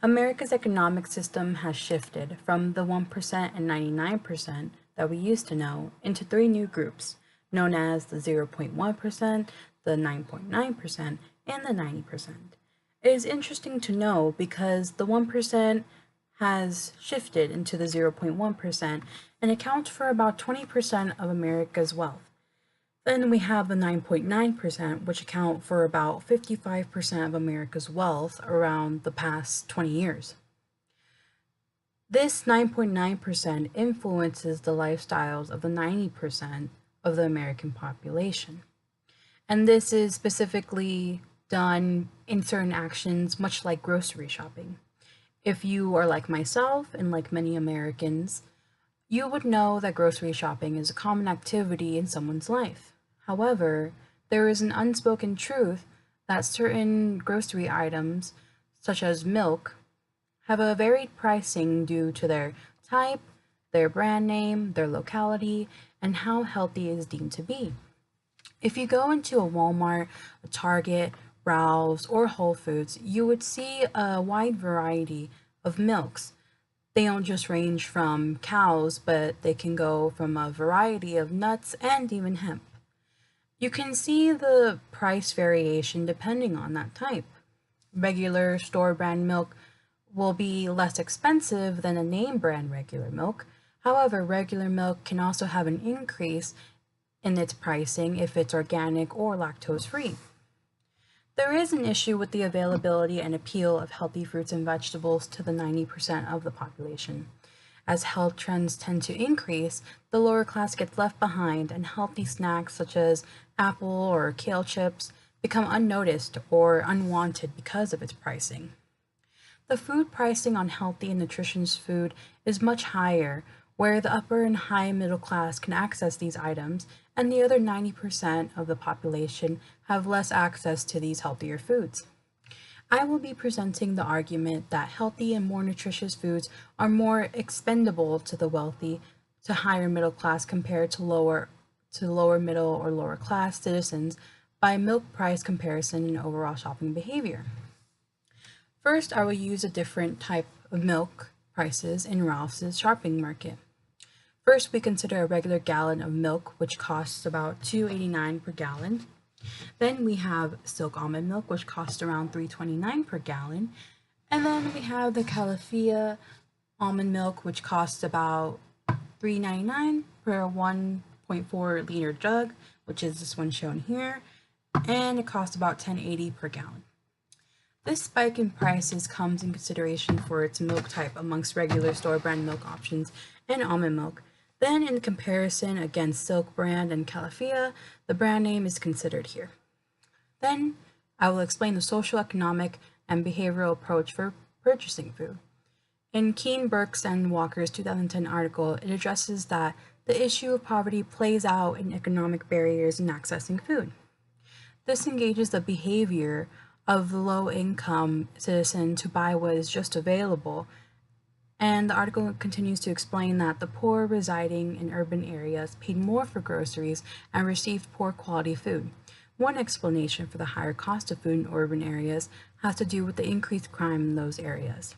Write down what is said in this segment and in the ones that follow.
America's economic system has shifted from the 1% and 99% that we used to know into three new groups, known as the 0.1%, the 9.9%, and the 90%. It is interesting to know because the 1% has shifted into the 0.1% and accounts for about 20% of America's wealth. Then we have the 9.9%, which account for about 55% of America's wealth around the past 20 years. This 9.9% influences the lifestyles of the 90% of the American population. And this is specifically done in certain actions, much like grocery shopping. If you are like myself and like many Americans, you would know that grocery shopping is a common activity in someone's life. However, there is an unspoken truth that certain grocery items, such as milk, have a varied pricing due to their type, their brand name, their locality, and how healthy it is deemed to be. If you go into a Walmart, a Target, Browse, or Whole Foods, you would see a wide variety of milks. They don't just range from cows, but they can go from a variety of nuts and even hemp. You can see the price variation depending on that type. Regular store brand milk will be less expensive than a name brand regular milk. However, regular milk can also have an increase in its pricing if it's organic or lactose free. There is an issue with the availability and appeal of healthy fruits and vegetables to the 90% of the population. As health trends tend to increase, the lower class gets left behind, and healthy snacks such as apple or kale chips become unnoticed or unwanted because of its pricing. The food pricing on healthy and nutritious food is much higher, where the upper and high middle class can access these items, and the other 90% of the population have less access to these healthier foods. I will be presenting the argument that healthy and more nutritious foods are more expendable to the wealthy to higher middle class compared to lower middle or lower class citizens by milk price comparison and overall shopping behavior. First, I will use a different type of milk prices in Ralph's shopping market. First, we consider a regular gallon of milk, which costs about $2.89 per gallon. Then we have silk almond milk, which costs around $3.29 per gallon. And then we have the Califia almond milk, which costs about $3.99 per 1.4 liter jug, which is this one shown here. And it costs about $10.80 per gallon. This spike in prices comes in consideration for its milk type amongst regular store brand milk options and almond milk. Then in comparison against Silk brand and Califia, the brand name is considered here. Then I will explain the social, economic, and behavioral approach for purchasing food. In Keen, Burks, and Walker's 2010 article, it addresses that the issue of poverty plays out in economic barriers in accessing food. This engages the behavior of the low-income citizen to buy what is just available, and the article continues to explain that the poor residing in urban areas paid more for groceries and received poor quality food. One explanation for the higher cost of food in urban areas has to do with the increased crime in those areas.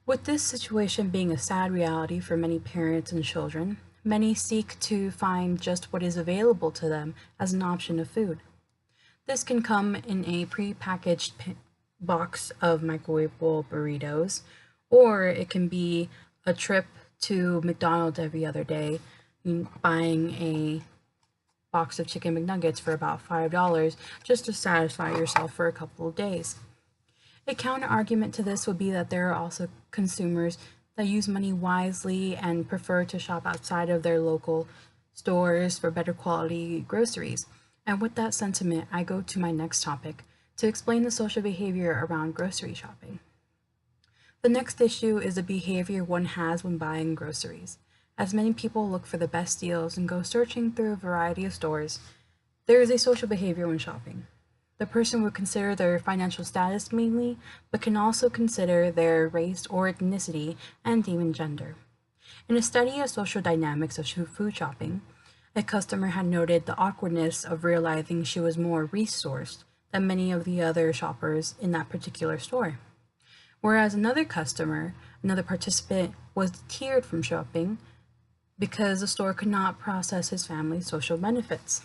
With this situation being a sad reality for many parents and children, many seek to find just what is available to them as an option of food. This can come in a pre-packaged box of microwavable burritos, or it can be a trip to McDonald's every other day, buying a box of chicken McNuggets for about $5 just to satisfy yourself for a couple of days. A counter argument to this would be that there are also consumers that use money wisely and prefer to shop outside of their local stores for better quality groceries. And with that sentiment, I go to my next topic to explain the social behavior around grocery shopping. The next issue is the behavior one has when buying groceries. As many people look for the best deals and go searching through a variety of stores, there is a social behavior when shopping. The person would consider their financial status mainly, but can also consider their race or ethnicity and even gender. In a study of social dynamics of food shopping, a customer had noted the awkwardness of realizing she was more resourced than many of the other shoppers in that particular store. Whereas another participant, was deterred from shopping because the store could not process his family's social benefits.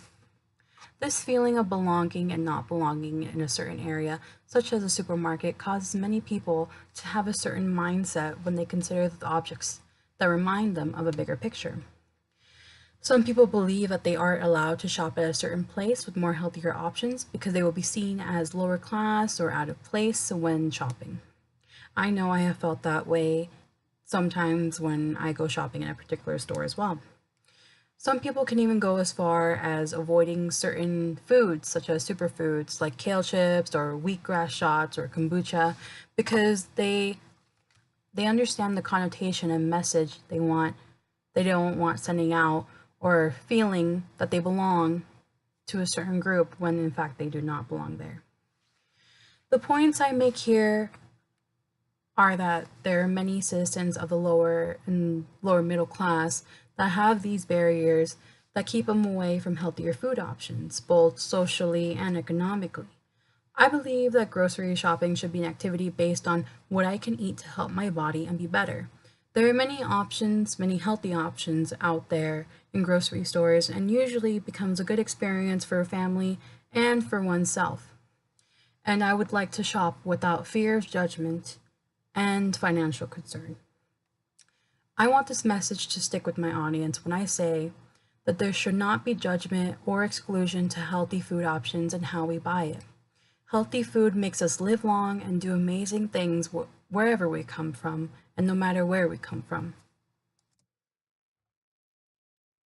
This feeling of belonging and not belonging in a certain area, such as a supermarket, causes many people to have a certain mindset when they consider the objects that remind them of a bigger picture. Some people believe that they aren't allowed to shop at a certain place with more healthier options because they will be seen as lower class or out of place when shopping. I know I have felt that way sometimes when I go shopping in a particular store as well. Some people can even go as far as avoiding certain foods, such as superfoods like kale chips or wheatgrass shots or kombucha, because they understand the connotation and message they don't want sending out, or feeling that they belong to a certain group when in fact they do not belong there. The points I make here are that there are many citizens of the lower and lower middle class that have these barriers that keep them away from healthier food options, both socially and economically. I believe that grocery shopping should be an activity based on what I can eat to help my body and be better. There are many options, many healthy options out there in grocery stores, and usually becomes a good experience for a family and for oneself. And I would like to shop without fear of judgment and financial concern. I want this message to stick with my audience when I say that there should not be judgment or exclusion to healthy food options and how we buy it. Healthy food makes us live long and do amazing things wherever we come from and no matter where we come from.